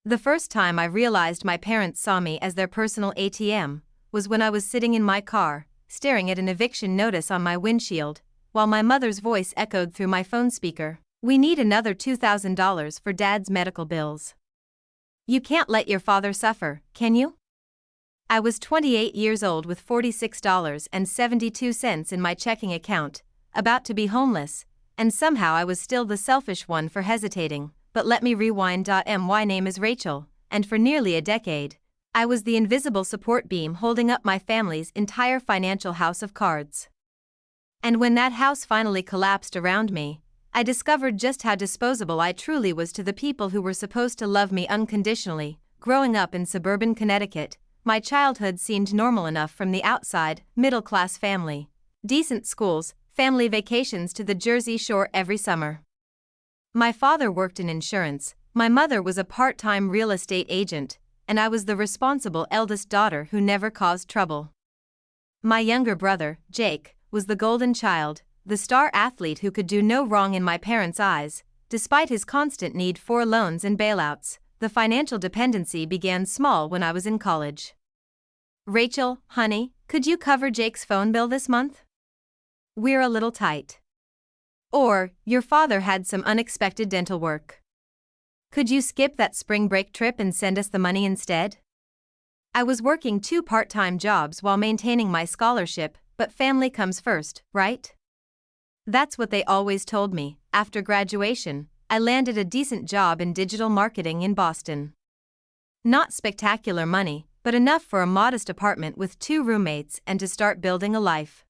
The first time I realized my parents saw me as their personal ATM was when I was sitting in my car, staring at an eviction notice on my windshield, while my mother's voice echoed through my phone speaker. "We need another $2,000 for Dad's medical bills. You can't let your father suffer, can you?" I was 28 years old with $46.72 in my checking account, about to be homeless, and somehow I was still the selfish one for hesitating. But let me rewind. My name is Rachel, and for nearly a decade, I was the invisible support beam holding up my family's entire financial house of cards. And when that house finally collapsed around me, I discovered just how disposable I truly was to the people who were supposed to love me unconditionally. Growing up in suburban Connecticut, my childhood seemed normal enough from the outside: middle-class family, decent schools, family vacations to the Jersey Shore every summer. My father worked in insurance, my mother was a part-time real estate agent, and I was the responsible eldest daughter who never caused trouble. My younger brother, Jake, was the golden child, the star athlete who could do no wrong in my parents' eyes. Despite his constant need for loans and bailouts, the financial dependency began small when I was in college. "Rachel, honey, could you cover Jake's phone bill this month? We're a little tight." Or, "Your father had some unexpected dental work. Could you skip that spring break trip and send us the money instead?" I was working 2 part-time jobs while maintaining my scholarship, but family comes first, right? That's what they always told me. After graduation, I landed a decent job in digital marketing in Boston. Not spectacular money, but enough for a modest apartment with 2 roommates and to start building a life.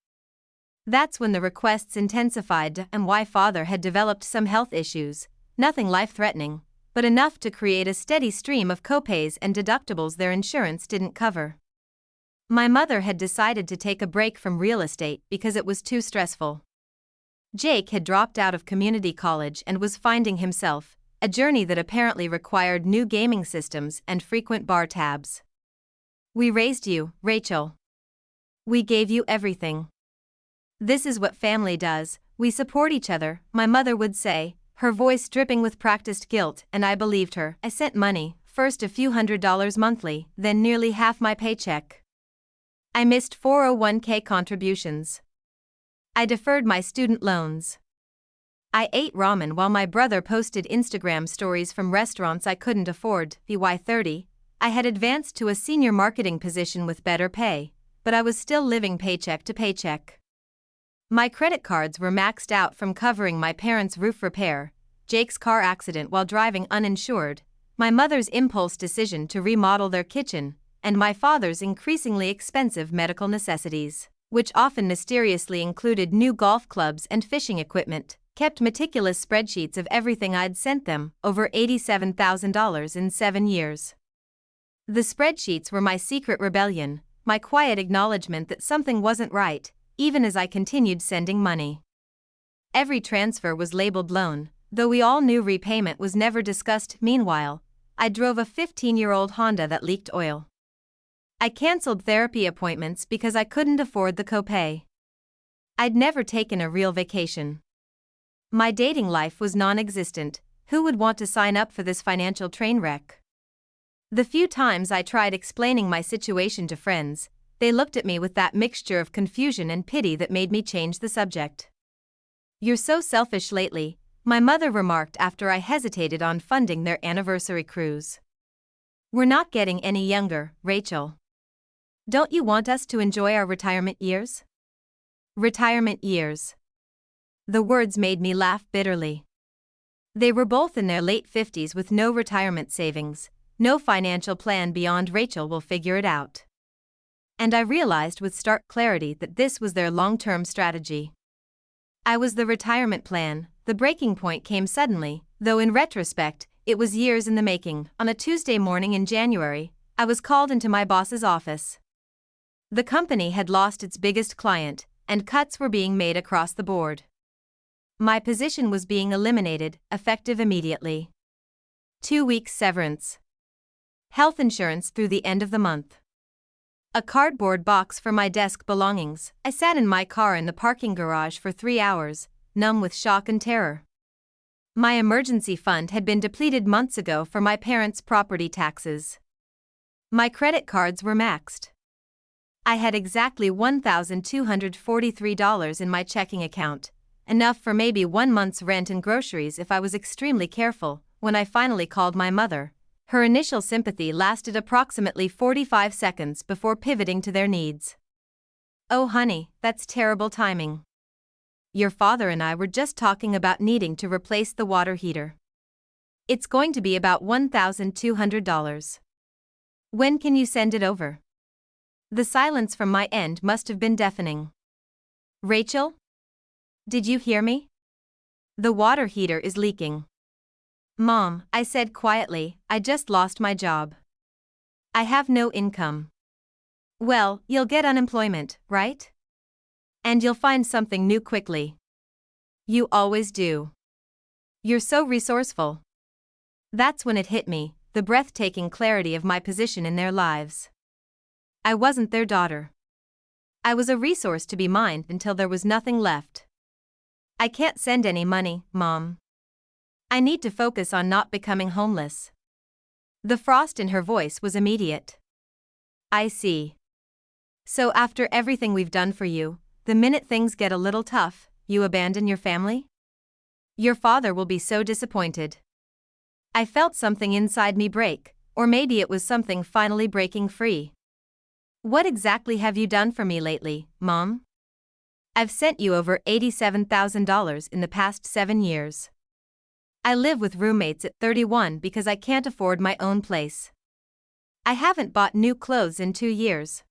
That's when the requests intensified, and my father had developed some health issues, nothing life-threatening, but enough to create a steady stream of copays and deductibles their insurance didn't cover. My mother had decided to take a break from real estate because it was too stressful. Jake had dropped out of community college and was finding himself, a journey that apparently required new gaming systems and frequent bar tabs. "We raised you, Rachel. We gave you everything. This is what family does, we support each other," my mother would say, her voice dripping with practiced guilt, and I believed her. I sent money, first a few $100s monthly, then nearly half my paycheck. I missed 401k contributions. I deferred my student loans. I ate ramen while my brother posted Instagram stories from restaurants I couldn't afford. By 30, I had advanced to a senior marketing position with better pay, but I was still living paycheck to paycheck. My credit cards were maxed out from covering my parents' roof repair, Jake's car accident while driving uninsured, my mother's impulse decision to remodel their kitchen, and my father's increasingly expensive medical necessities, which often mysteriously included new golf clubs and fishing equipment. Kept meticulous spreadsheets of everything I'd sent them, over $87,000 in 7 years. The spreadsheets were my secret rebellion, my quiet acknowledgement that something wasn't right, even as I continued sending money. Every transfer was labeled loan, though we all knew repayment was never discussed. Meanwhile, I drove a 15-year-old Honda that leaked oil. I canceled therapy appointments because I couldn't afford the copay. I'd never taken a real vacation. My dating life was non-existent. Who would want to sign up for this financial train wreck? The few times I tried explaining my situation to friends, they looked at me with that mixture of confusion and pity that made me change the subject. "You're so selfish lately," my mother remarked after I hesitated on funding their anniversary cruise. "We're not getting any younger, Rachel. Don't you want us to enjoy our retirement years?" Retirement years. The words made me laugh bitterly. They were both in their late 50s with no retirement savings, no financial plan beyond "Rachel will figure it out." And I realized with stark clarity that this was their long-term strategy. I was the retirement plan. The breaking point came suddenly, though in retrospect, it was years in the making. On a Tuesday morning in January, I was called into my boss's office. The company had lost its biggest client, and cuts were being made across the board. My position was being eliminated, effective immediately. 2 weeks severance. Health insurance through the end of the month. A cardboard box for my desk belongings. I sat in my car in the parking garage for 3 hours, numb with shock and terror. My emergency fund had been depleted months ago for my parents' property taxes. My credit cards were maxed. I had exactly $1,243 in my checking account, enough for maybe 1 month's rent and groceries if I was extremely careful. When I finally called my mother, her initial sympathy lasted approximately 45 seconds before pivoting to their needs. "Oh honey, that's terrible timing. Your father and I were just talking about needing to replace the water heater. It's going to be about $1,200. When can you send it over?" The silence from my end must have been deafening. "Rachel? Did you hear me? The water heater is leaking." "Mom," I said quietly, "I just lost my job. I have no income." "Well, you'll get unemployment, right? And you'll find something new quickly. You always do. You're so resourceful." That's when it hit me, the breathtaking clarity of my position in their lives. I wasn't their daughter. I was a resource to be mined until there was nothing left. "I can't send any money, Mom. I need to focus on not becoming homeless." The frost in her voice was immediate. "I see. So after everything we've done for you, the minute things get a little tough, you abandon your family? Your father will be so disappointed." I felt something inside me break, or maybe it was something finally breaking free. "What exactly have you done for me lately, Mom?" "I've sent you over $87,000 in the past 7 years. I live with roommates at 31 because I can't afford my own place. I haven't bought new clothes in 2 years.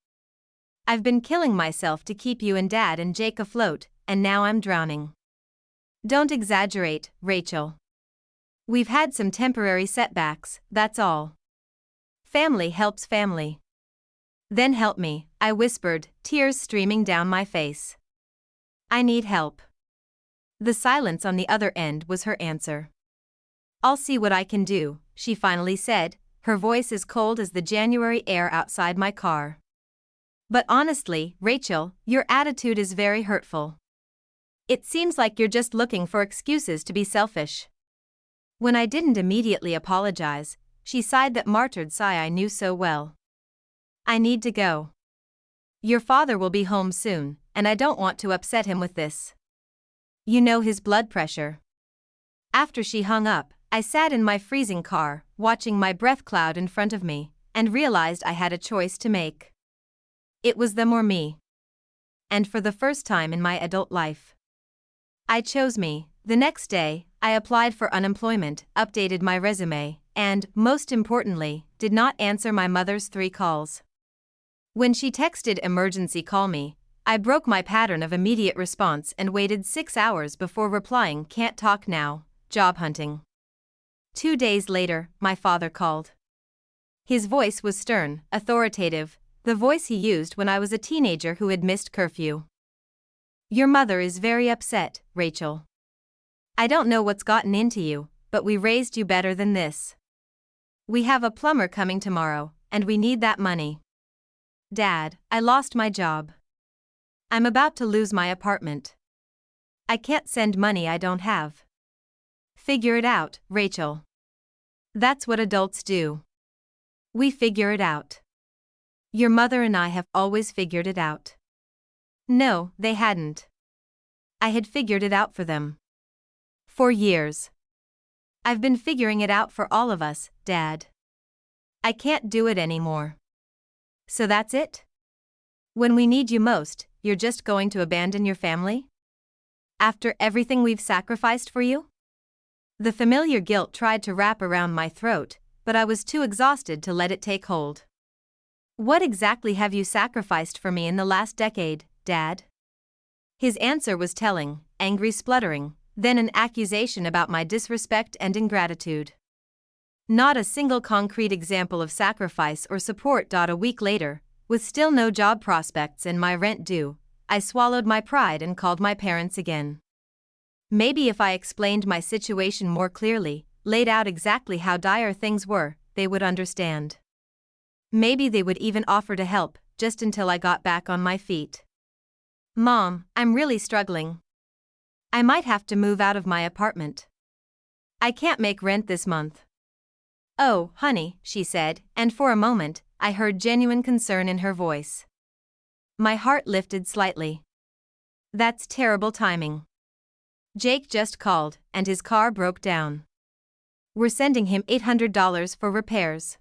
I've been killing myself to keep you and Dad and Jake afloat, and now I'm drowning." "Don't exaggerate, Rachel. We've had some temporary setbacks, that's all. Family helps family." "Then help me," I whispered, tears streaming down my face. "I need help." The silence on the other end was her answer. "I'll see what I can do," she finally said, her voice as cold as the January air outside my car. "But honestly, Rachel, your attitude is very hurtful. It seems like you're just looking for excuses to be selfish." When I didn't immediately apologize, she sighed that martyred sigh I knew so well. "I need to go. Your father will be home soon, and I don't want to upset him with this. You know his blood pressure." After she hung up, I sat in my freezing car, watching my breath cloud in front of me, and realized I had a choice to make. It was them or me. And for the first time in my adult life, I chose me. The next day, I applied for unemployment, updated my resume, and, most importantly, did not answer my mother's 3 calls. When she texted "emergency call me," I broke my pattern of immediate response and waited 6 hours before replying "can't talk now, job hunting." 2 days later, my father called. His voice was stern, authoritative, the voice he used when I was a teenager who had missed curfew. "Your mother is very upset, Rachel. I don't know what's gotten into you, but we raised you better than this. We have a plumber coming tomorrow, and we need that money. Dad, I lost my job. I'm about to lose my apartment. I can't send money I don't have. Figure it out, Rachel. That's what adults do. We figure it out. Your mother and I have always figured it out." No, they hadn't. I had figured it out for them. For years. I've been figuring it out for all of us, Dad. I can't do it anymore. So that's it? When we need you most, you're just going to abandon your family? After everything we've sacrificed for you? The familiar guilt tried to wrap around my throat, but I was too exhausted to let it take hold. "What exactly have you sacrificed for me in the last decade, Dad?" His answer was telling, angry spluttering, then an accusation about my disrespect and ingratitude. Not a single concrete example of sacrifice or support. A week later, with still no job prospects and my rent due, I swallowed my pride and called my parents again. Maybe if I explained my situation more clearly, laid out exactly how dire things were, they would understand. Maybe they would even offer to help, just until I got back on my feet. "Mom, I'm really struggling. I might have to move out of my apartment." I can't make rent this month. Oh, honey, she said, and for a moment, I heard genuine concern in her voice. My heart lifted slightly. That's terrible timing. Jake just called, and his car broke down. We're sending him $800 for repairs.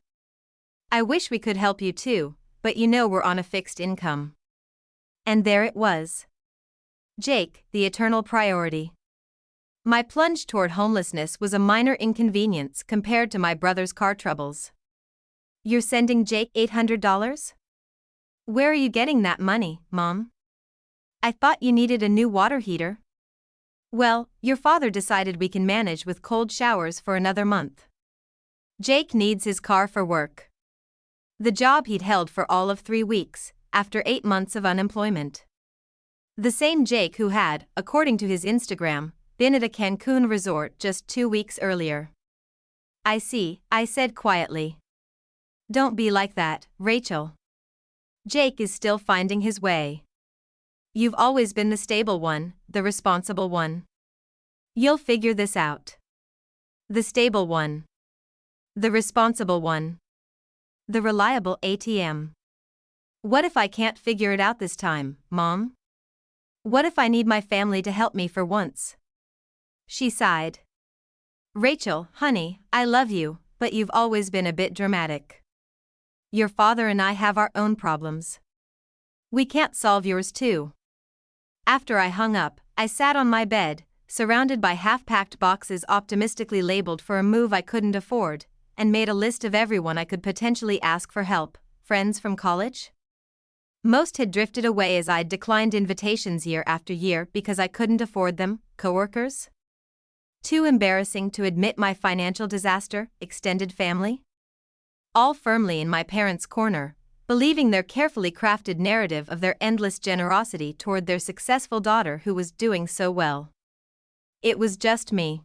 I wish we could help you too, but you know we're on a fixed income. And there it was. Jake, the eternal priority. My plunge toward homelessness was a minor inconvenience compared to my brother's car troubles. You're sending Jake $800? Where are you getting that money, Mom? I thought you needed a new water heater. Well, your father decided we can manage with cold showers for another month. Jake needs his car for work. The job he'd held for all of 3 weeks, after 8 months of unemployment. The same Jake who had, according to his Instagram, been at a Cancun resort just 2 weeks earlier. I see, I said quietly. Don't be like that, Rachel. Jake is still finding his way. You've always been the stable one, the responsible one. You'll figure this out. The stable one. The responsible one. The reliable ATM. What if I can't figure it out this time, Mom? What if I need my family to help me for once? She sighed. Rachel, honey, I love you, but you've always been a bit dramatic. Your father and I have our own problems. We can't solve yours too. After I hung up, I sat on my bed, surrounded by half-packed boxes optimistically labeled for a move I couldn't afford, and made a list of everyone I could potentially ask for help. Friends from college? Most had drifted away as I'd declined invitations year after year because I couldn't afford them. Coworkers? Too embarrassing to admit my financial disaster. Extended family? All firmly in my parents' corner, believing their carefully crafted narrative of their endless generosity toward their successful daughter who was doing so well. It was just me.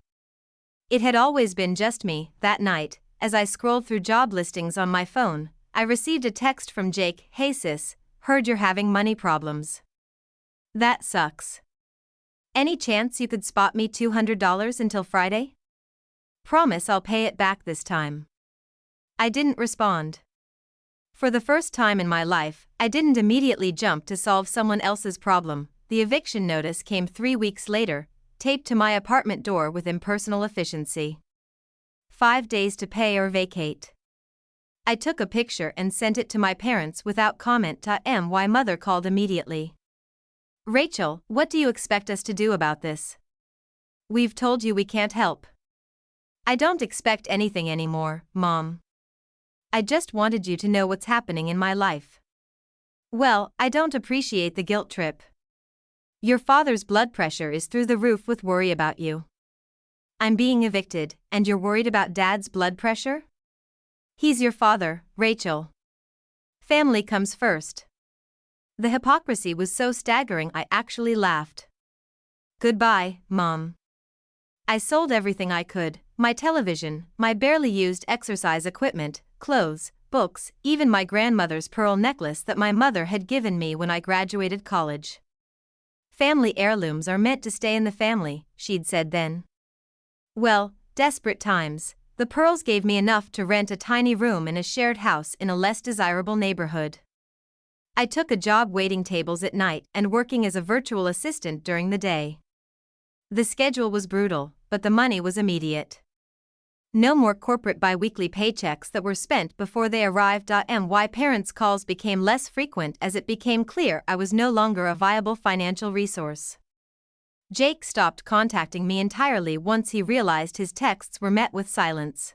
It had always been just me. That night, as I scrolled through job listings on my phone, I received a text from Jake. Hey sis, heard you're having money problems. That sucks. Any chance you could spot me $200 until Friday? Promise I'll pay it back this time. I didn't respond. For the first time in my life, I didn't immediately jump to solve someone else's problem. The eviction notice came 3 weeks later, taped to my apartment door with impersonal efficiency. 5 days to pay or vacate. I took a picture and sent it to my parents without comment. My mother called immediately. Rachel, what do you expect us to do about this? We've told you we can't help. I don't expect anything anymore, Mom. I just wanted you to know what's happening in my life. Well, I don't appreciate the guilt trip. Your father's blood pressure is through the roof with worry about you. I'm being evicted, and you're worried about Dad's blood pressure? He's your father, Rachel. Family comes first. The hypocrisy was so staggering I actually laughed. Goodbye, Mom. I sold everything I could, my television, my barely used exercise equipment, clothes, books, even my grandmother's pearl necklace that my mother had given me when I graduated college. Family heirlooms are meant to stay in the family, she'd said then. Well, desperate times, the pearls gave me enough to rent a tiny room in a shared house in a less desirable neighborhood. I took a job waiting tables at night and working as a virtual assistant during the day. The schedule was brutal, but the money was immediate. No more corporate bi-weekly paychecks that were spent before they arrived. My parents' calls became less frequent as it became clear I was no longer a viable financial resource. Jake stopped contacting me entirely once he realized his texts were met with silence.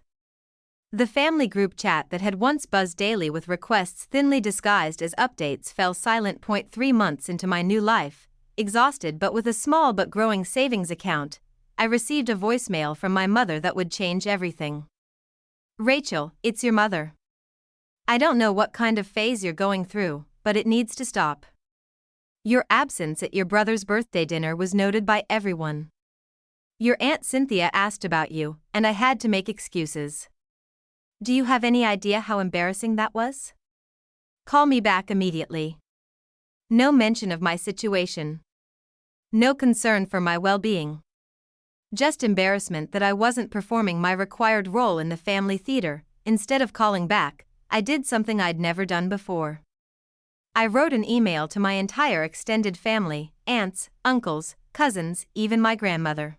The family group chat that had once buzzed daily with requests thinly disguised as updates fell silent. 3 months into my new life, exhausted but with a small but growing savings account, I received a voicemail from my mother that would change everything. Rachel, it's your mother. I don't know what kind of phase you're going through, but it needs to stop. Your absence at your brother's birthday dinner was noted by everyone. Your Aunt Cynthia asked about you, and I had to make excuses. Do you have any idea how embarrassing that was? Call me back immediately. No mention of my situation. No concern for my well-being. Just embarrassment that I wasn't performing my required role in the family theater. Instead of calling back, I did something I'd never done before. I wrote an email to my entire extended family, aunts, uncles, cousins, even my grandmother.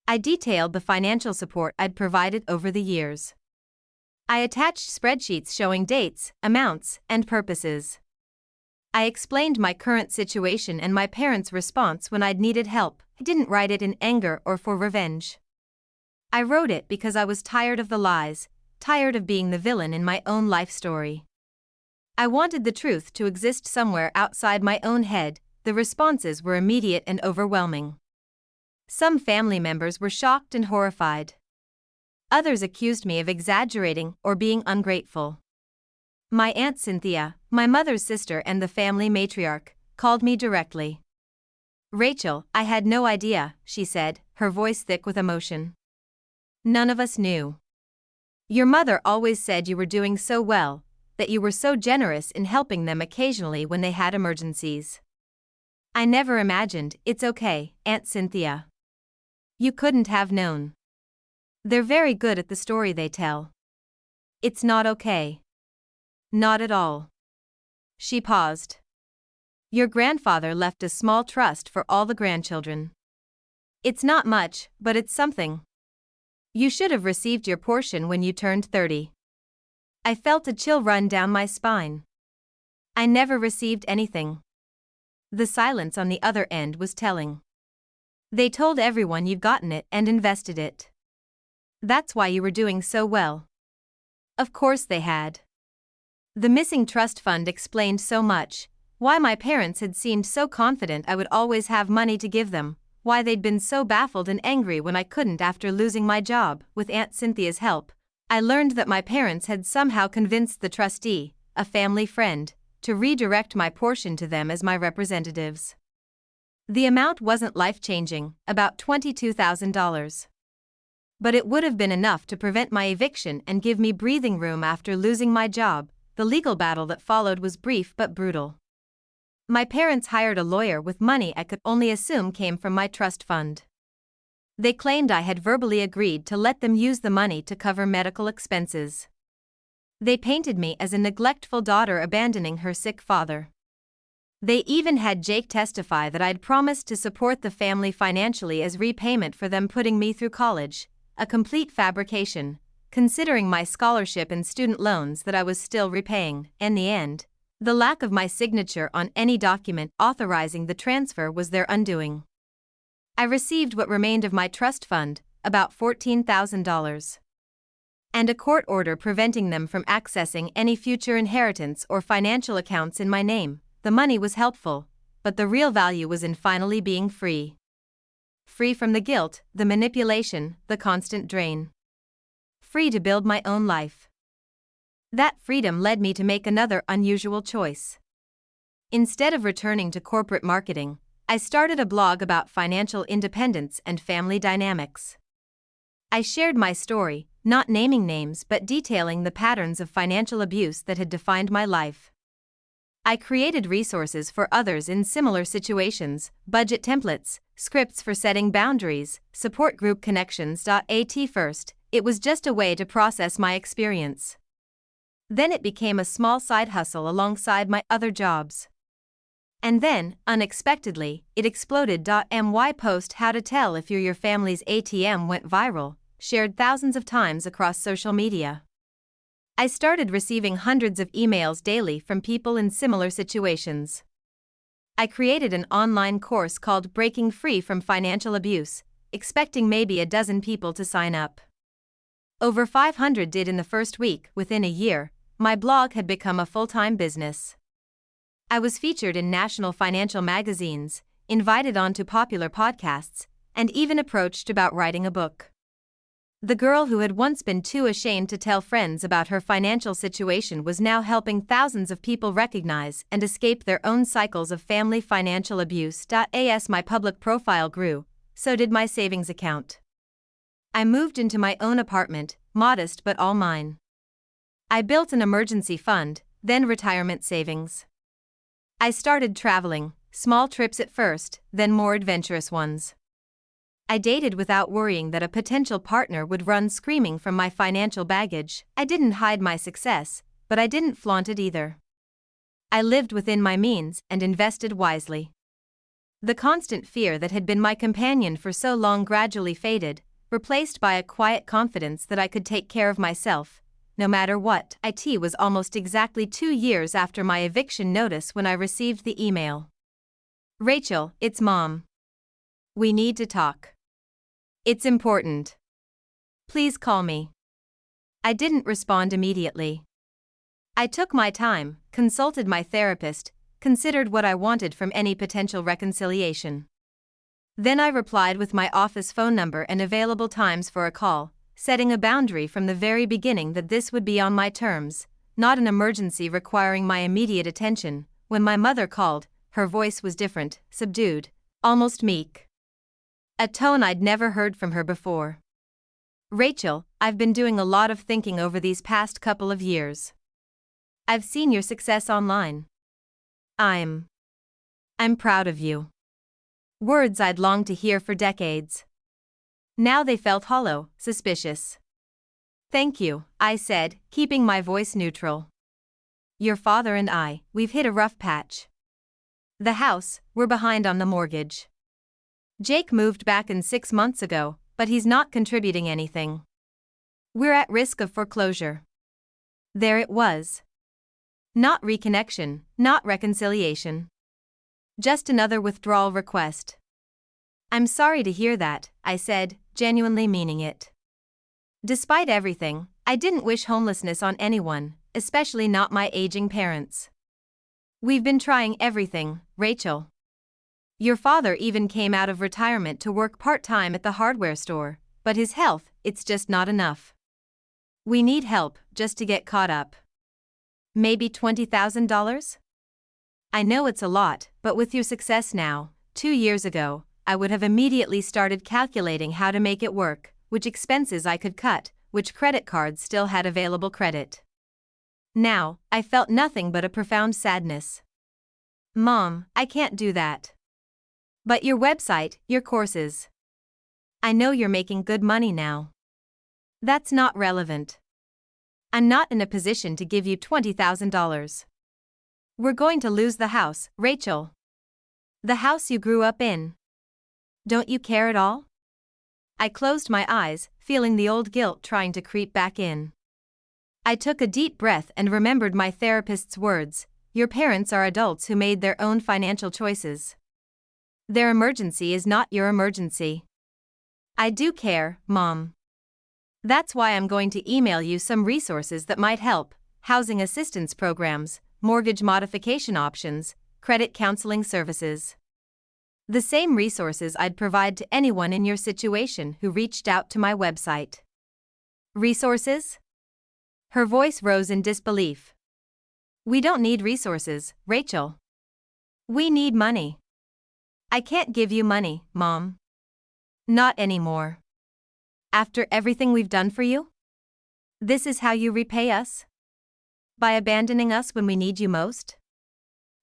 I detailed the financial support I'd provided over the years. I attached spreadsheets showing dates, amounts, and purposes. I explained my current situation and my parents' response when I'd needed help. I didn't write it in anger or for revenge. I wrote it because I was tired of the lies, tired of being the villain in my own life story. I wanted the truth to exist somewhere outside my own head. The responses were immediate and overwhelming. Some family members were shocked and horrified. Others accused me of exaggerating or being ungrateful. My Aunt Cynthia, my mother's sister and the family matriarch, called me directly. "Rachel, I had no idea," she said, her voice thick with emotion. "None of us knew. Your mother always said you were doing so well, that you were so generous in helping them occasionally when they had emergencies. I never imagined." "It's okay, Aunt Cynthia. You couldn't have known. They're very good at the story they tell. It's not okay. Not at all." She paused. "Your grandfather left a small trust for all the grandchildren. It's not much, but it's something. You should have received your portion when you turned 30. I felt a chill run down my spine. I never received anything. The silence on the other end was telling. They told everyone you'd gotten it and invested it. That's why you were doing so well. Of course they had. The missing trust fund explained so much, why my parents had seemed so confident I would always have money to give them, why they'd been so baffled and angry when I couldn't after losing my job. With Aunt Cynthia's help, I learned that my parents had somehow convinced the trustee, a family friend, to redirect my portion to them as my representatives. The amount wasn't life-changing, about $22,000. But it would have been enough to prevent my eviction and give me breathing room after losing my job. The legal battle that followed was brief but brutal. My parents hired a lawyer with money I could only assume came from my trust fund. They claimed I had verbally agreed to let them use the money to cover medical expenses. They painted me as a neglectful daughter abandoning her sick father. They even had Jake testify that I'd promised to support the family financially as repayment for them putting me through college, a complete fabrication, considering my scholarship and student loans that I was still repaying. In the end, the lack of my signature on any document authorizing the transfer was their undoing. I received what remained of my trust fund, about $14,000. And a court order preventing them from accessing any future inheritance or financial accounts in my name. The money was helpful, but the real value was in finally being free. Free from the guilt, the manipulation, the constant drain. Free to build my own life. That freedom led me to make another unusual choice. Instead of returning to corporate marketing, I started a blog about financial independence and family dynamics. I shared my story, not naming names but detailing the patterns of financial abuse that had defined my life. I created resources for others in similar situations, budget templates, scripts for setting boundaries, support group connections. At first, it was just a way to process my experience. Then it became a small side hustle alongside my other jobs. And then, unexpectedly, it exploded. My post "How to Tell If Your Family's ATM" went viral, shared thousands of times across social media. I started receiving hundreds of emails daily from people in similar situations. I created an online course called "Breaking Free from Financial Abuse," expecting maybe a dozen people to sign up. Over 500 did in the first week. Within a year, my blog had become a full-time business. I was featured in national financial magazines, invited onto popular podcasts, and even approached about writing a book. The girl who had once been too ashamed to tell friends about her financial situation was now helping thousands of people recognize and escape their own cycles of family financial abuse. As my public profile grew, so did my savings account. I moved into my own apartment, modest but all mine. I built an emergency fund, then retirement savings. I started traveling, small trips at first, then more adventurous ones. I dated without worrying that a potential partner would run screaming from my financial baggage. I didn't hide my success, but I didn't flaunt it either. I lived within my means and invested wisely. The constant fear that had been my companion for so long gradually faded, replaced by a quiet confidence that I could take care of myself, no matter what. It was almost exactly 2 years after my eviction notice when I received the email. Rachel, it's Mom. We need to talk. It's important. Please call me. I didn't respond immediately. I took my time, consulted my therapist, considered what I wanted from any potential reconciliation. Then I replied with my office phone number and available times for a call, setting a boundary from the very beginning that this would be on my terms, not an emergency requiring my immediate attention. When my mother called, her voice was different, subdued, almost meek. A tone I'd never heard from her before. Rachel, I've been doing a lot of thinking over these past couple of years. I've seen your success online. I'm proud of you. Words I'd longed to hear for decades. Now they felt hollow, suspicious. Thank you, I said, keeping my voice neutral. Your father and we've hit a rough patch. The house, we're behind on the mortgage. Jake moved back in 6 months ago, but he's not contributing anything. We're at risk of foreclosure. There it was. Not reconnection, not reconciliation. Just another withdrawal request. I'm sorry to hear that, I said, genuinely meaning it. Despite everything, I didn't wish homelessness on anyone, especially not my aging parents. We've been trying everything, Rachel. Your father even came out of retirement to work part-time at the hardware store, but his health, it's just not enough. We need help just to get caught up. Maybe $20,000? I know it's a lot, but with your success now, 2 years ago, I would have immediately started calculating how to make it work, which expenses I could cut, which credit cards still had available credit. Now, I felt nothing but a profound sadness. Mom, I can't do that. But your website, your courses. I know you're making good money now. That's not relevant. I'm not in a position to give you $20,000. We're going to lose the house, Rachel. The house you grew up in. Don't you care at all? I closed my eyes, feeling the old guilt trying to creep back in. I took a deep breath and remembered my therapist's words. Your parents are adults who made their own financial choices. Their emergency is not your emergency. I do care, Mom. That's why I'm going to email you some resources that might help: housing assistance programs, mortgage modification options, credit counseling services. The same resources I'd provide to anyone in your situation who reached out to my website. Resources? Her voice rose in disbelief. We don't need resources, Rachel. We need money. I can't give you money, Mom. Not anymore. After everything we've done for you? This is how you repay us? By abandoning us when we need you most?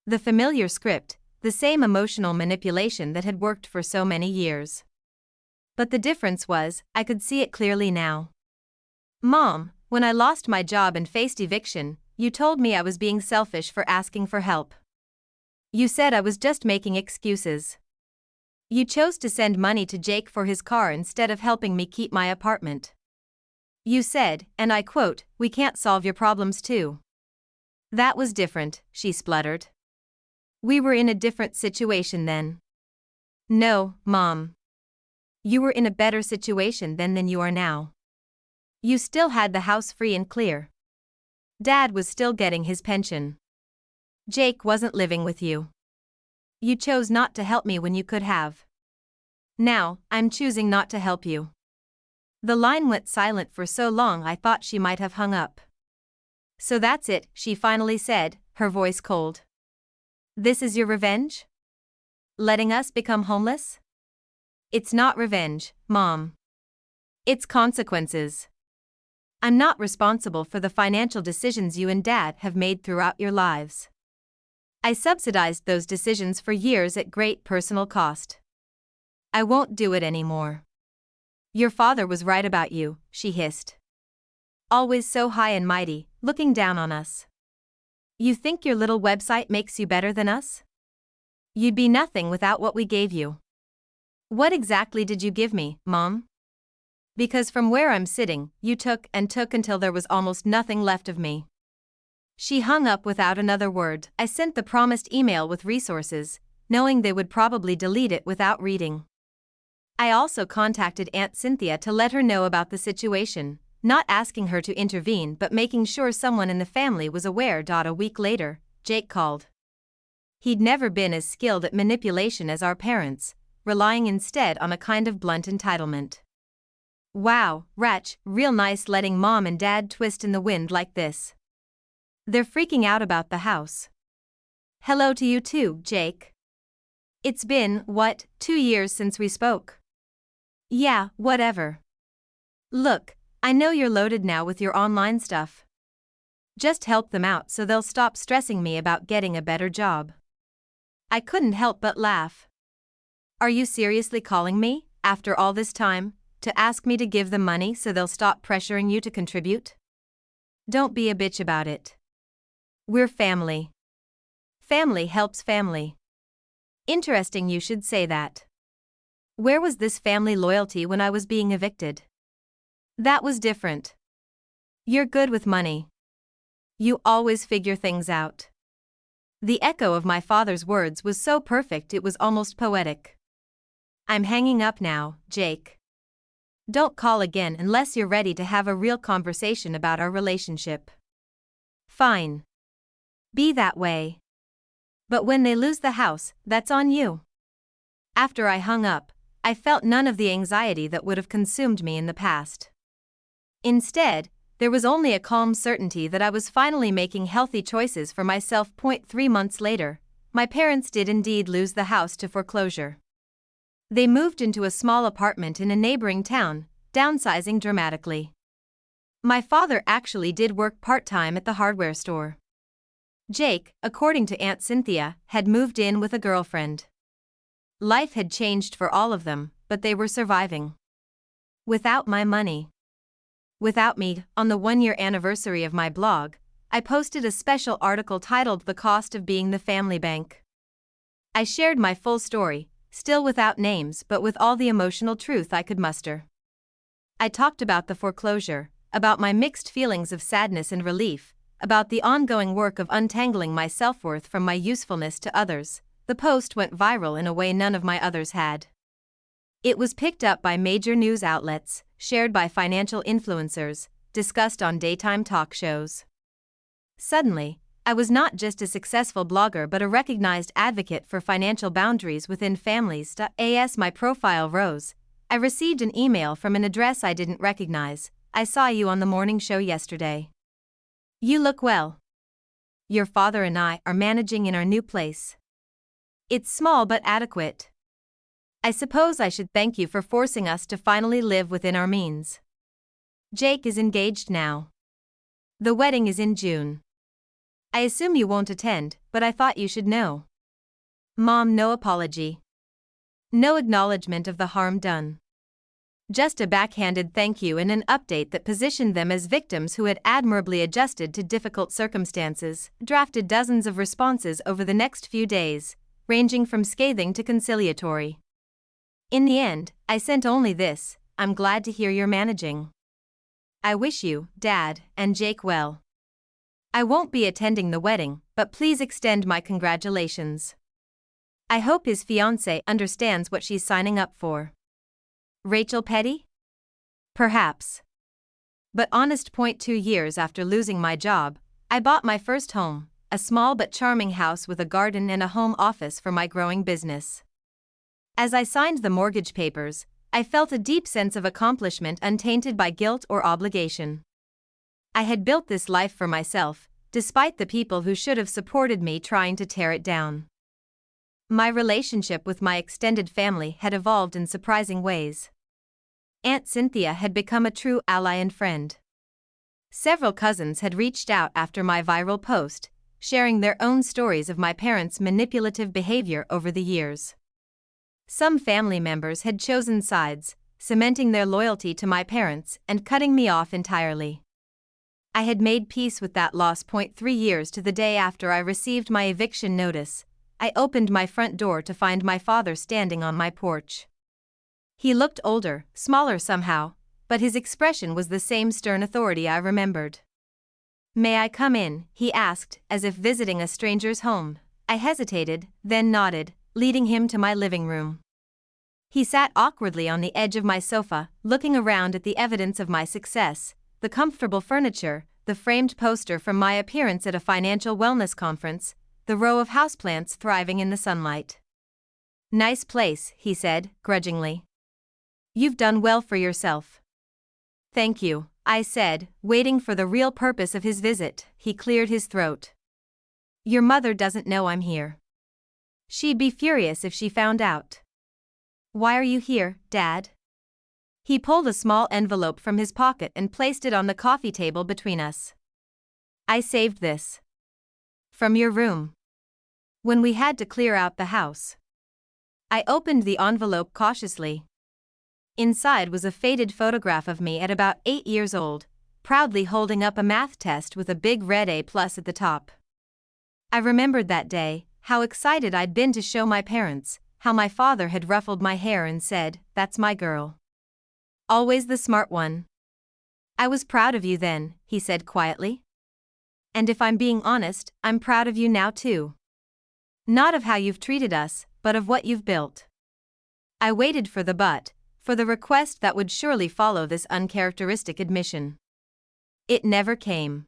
The familiar script, the same emotional manipulation that had worked for so many years. But the difference was, I could see it clearly now. Mom, when I lost my job and faced eviction, you told me I was being selfish for asking for help. You said I was just making excuses. You chose to send money to Jake for his car instead of helping me keep my apartment. You said, and I quote, "We can't solve your problems too." That was different, she spluttered. We were in a different situation then. No, Mom. You were in a better situation then than you are now. You still had the house free and clear. Dad was still getting his pension. Jake wasn't living with you. You chose not to help me when you could have. Now, I'm choosing not to help you. The line went silent for so long I thought she might have hung up. So that's it, she finally said, her voice cold. This is your revenge? Letting us become homeless? It's not revenge, Mom. It's consequences. I'm not responsible for the financial decisions you and Dad have made throughout your lives. I subsidized those decisions for years at great personal cost. I won't do it anymore. Your father was right about you, she hissed. Always so high and mighty, looking down on us. You think your little website makes you better than us? You'd be nothing without what we gave you. What exactly did you give me, Mom? Because from where I'm sitting, you took and took until there was almost nothing left of me. She hung up without another word. I sent the promised email with resources, knowing they would probably delete it without reading. I also contacted Aunt Cynthia to let her know about the situation, not asking her to intervene but making sure someone in the family was aware. A week later, Jake called. He'd never been as skilled at manipulation as our parents, relying instead on a kind of blunt entitlement. Wow, Ratch, real nice letting Mom and Dad twist in the wind like this. They're freaking out about the house. Hello to you too, Jake. It's been, 2 years since we spoke? Yeah, whatever. Look, I know you're loaded now with your online stuff. Just help them out so they'll stop stressing me about getting a better job. I couldn't help but laugh. Are you seriously calling me, after all this time, to ask me to give them money so they'll stop pressuring you to contribute? Don't be a bitch about it. We're family. Family helps family. Interesting you should say that. Where was this family loyalty when I was being evicted? That was different. You're good with money. You always figure things out. The echo of my father's words was so perfect it was almost poetic. I'm hanging up now, Jake. Don't call again unless you're ready to have a real conversation about our relationship. Fine. Be that way. But when they lose the house, that's on you. After I hung up, I felt none of the anxiety that would have consumed me in the past. Instead, there was only a calm certainty that I was finally making healthy choices for myself. 3 months later, my parents did indeed lose the house to foreclosure. They moved into a small apartment in a neighboring town, downsizing dramatically. My father actually did work part-time at the hardware store. Jake, according to Aunt Cynthia, had moved in with a girlfriend. Life had changed for all of them, but they were surviving. Without my money. Without me. On the 1-year anniversary of my blog, I posted a special article titled "The Cost of Being the Family Bank." I shared my full story, still without names but with all the emotional truth I could muster. I talked about the foreclosure, about my mixed feelings of sadness and relief, about the ongoing work of untangling my self-worth from my usefulness to others. The post went viral in a way none of my others had. It was picked up by major news outlets, shared by financial influencers, discussed on daytime talk shows. Suddenly, I was not just a successful blogger but a recognized advocate for financial boundaries within families. As my profile rose, I received an email from an address I didn't recognize. I saw you on the morning show yesterday. You look well. Your father and I are managing in our new place. It's small but adequate. I suppose I should thank you for forcing us to finally live within our means. Jake is engaged now. The wedding is in June. I assume you won't attend, but I thought you should know. Mom, no apology. No acknowledgement of the harm done. Just a backhanded thank you and an update that positioned them as victims who had admirably adjusted to difficult circumstances. Drafted dozens of responses over the next few days, ranging from scathing to conciliatory. In the end, I sent only this: I'm glad to hear you're managing. I wish you, Dad, and Jake well. I won't be attending the wedding, but please extend my congratulations. I hope his fiancée understands what she's signing up for. Rachel Petty? Perhaps. But honest. 2 years after losing my job, I bought my first home, a small but charming house with a garden and a home office for my growing business. As I signed the mortgage papers, I felt a deep sense of accomplishment untainted by guilt or obligation. I had built this life for myself, despite the people who should have supported me trying to tear it down. My relationship with my extended family had evolved in surprising ways. Aunt Cynthia had become a true ally and friend. Several cousins had reached out after my viral post, sharing their own stories of my parents' manipulative behavior over the years. Some family members had chosen sides, cementing their loyalty to my parents and cutting me off entirely. I had made peace with that loss. 3 years to the day after I received my eviction notice, I opened my front door to find my father standing on my porch. He looked older, smaller somehow, but his expression was the same stern authority I remembered. "May I come in?" he asked, as if visiting a stranger's home. I hesitated, then nodded, leading him to my living room. He sat awkwardly on the edge of my sofa, looking around at the evidence of my success, the comfortable furniture, the framed poster from my appearance at a financial wellness conference, the row of houseplants thriving in the sunlight. "Nice place," he said, grudgingly. "You've done well for yourself." "Thank you," I said, waiting for the real purpose of his visit. He cleared his throat. "Your mother doesn't know I'm here. She'd be furious if she found out." "Why are you here, Dad?" He pulled a small envelope from his pocket and placed it on the coffee table between us. "I saved this. From your room. When we had to clear out the house." I opened the envelope cautiously. Inside was a faded photograph of me at about 8 years old, proudly holding up a math test with a big red A+ at the top. I remembered that day, how excited I'd been to show my parents, how my father had ruffled my hair and said, "That's my girl. Always the smart one." "I was proud of you then," he said quietly. "And if I'm being honest, I'm proud of you now too. Not of how you've treated us, but of what you've built." I waited for the but, for the request that would surely follow this uncharacteristic admission. It never came.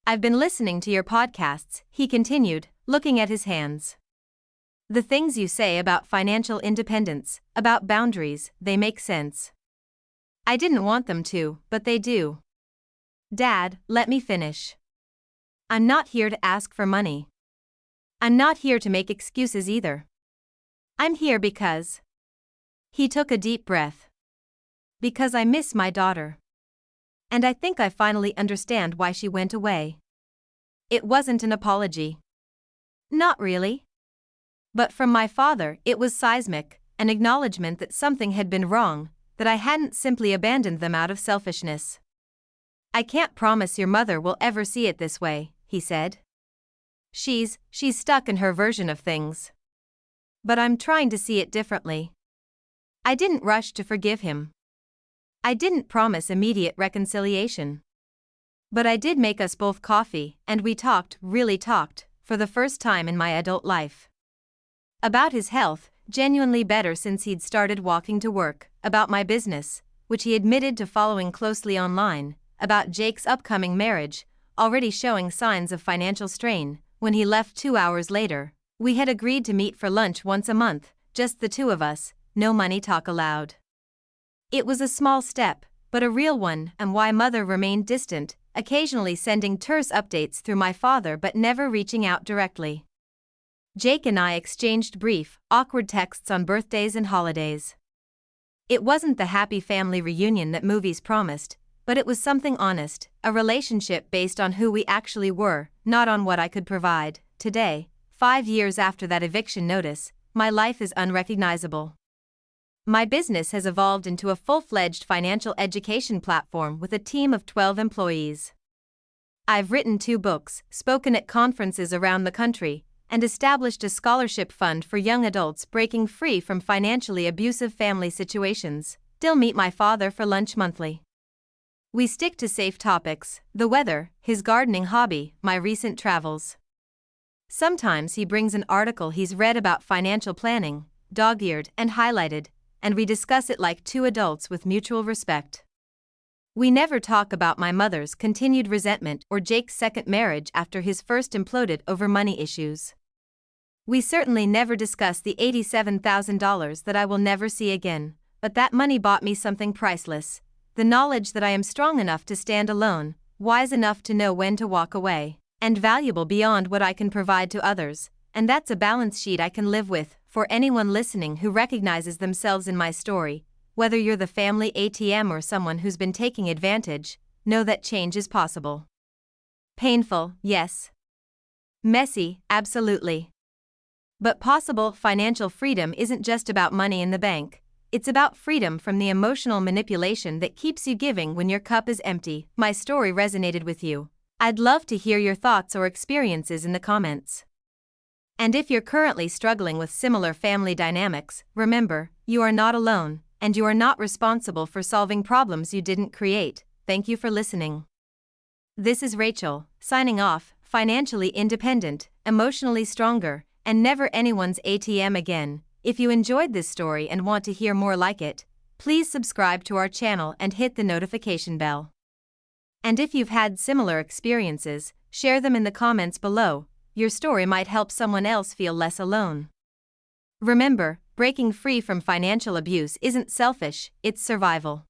"I've been listening to your podcasts," he continued, looking at his hands. "The things you say about financial independence, about boundaries, they make sense. I didn't want them to, but they do. Dad, let me finish. I'm not here to ask for money. I'm not here to make excuses either. I'm here because..." He took a deep breath. "Because I miss my daughter. And I think I finally understand why she went away." It wasn't an apology. Not really. But from my father, it was seismic, an acknowledgement that something had been wrong, that I hadn't simply abandoned them out of selfishness. "I can't promise your mother will ever see it this way," he said. She's stuck in her version of things. But I'm trying to see it differently." I didn't rush to forgive him. I didn't promise immediate reconciliation. But I did make us both coffee, and we talked, really talked, for the first time in my adult life. About his health, genuinely better since he'd started walking to work, about my business, which he admitted to following closely online, about Jake's upcoming marriage, already showing signs of financial strain. When he left 2 hours later, we had agreed to meet for lunch once a month, just the two of us, no money talk allowed. It was a small step, but a real one, and why Mother remained distant, occasionally sending terse updates through my father but never reaching out directly. Jake and I exchanged brief, awkward texts on birthdays and holidays. It wasn't the happy family reunion that movies promised, but it was something honest, a relationship based on who we actually were, not on what I could provide. Today, 5 years after that eviction notice, my life is unrecognizable. My business has evolved into a full-fledged financial education platform with a team of 12 employees. I've written 2 books, spoken at conferences around the country, and established a scholarship fund for young adults breaking free from financially abusive family situations. Still meet my father for lunch monthly. We stick to safe topics: the weather, his gardening hobby, my recent travels. Sometimes he brings an article he's read about financial planning, dog-eared and highlighted, and we discuss it like 2 adults with mutual respect. We never talk about my mother's continued resentment or Jake's second marriage after his first imploded over money issues. We certainly never discuss the $87,000 that I will never see again, but that money bought me something priceless: the knowledge that I am strong enough to stand alone, wise enough to know when to walk away, and valuable beyond what I can provide to others, and that's a balance sheet I can live with. For anyone listening who recognizes themselves in my story, whether you're the family ATM or someone who's been taking advantage, know that change is possible. Painful, yes. Messy, absolutely. But possible financial freedom isn't just about money in the bank. It's about freedom from the emotional manipulation that keeps you giving when your cup is empty. My story resonated with you. I'd love to hear your thoughts or experiences in the comments. And if you're currently struggling with similar family dynamics, remember, you are not alone, and you are not responsible for solving problems you didn't create. Thank you for listening. This is Rachel, signing off, financially independent, emotionally stronger, and never anyone's ATM again. If you enjoyed this story and want to hear more like it, please subscribe to our channel and hit the notification bell. And if you've had similar experiences, share them in the comments below. Your story might help someone else feel less alone. Remember, breaking free from financial abuse isn't selfish, it's survival.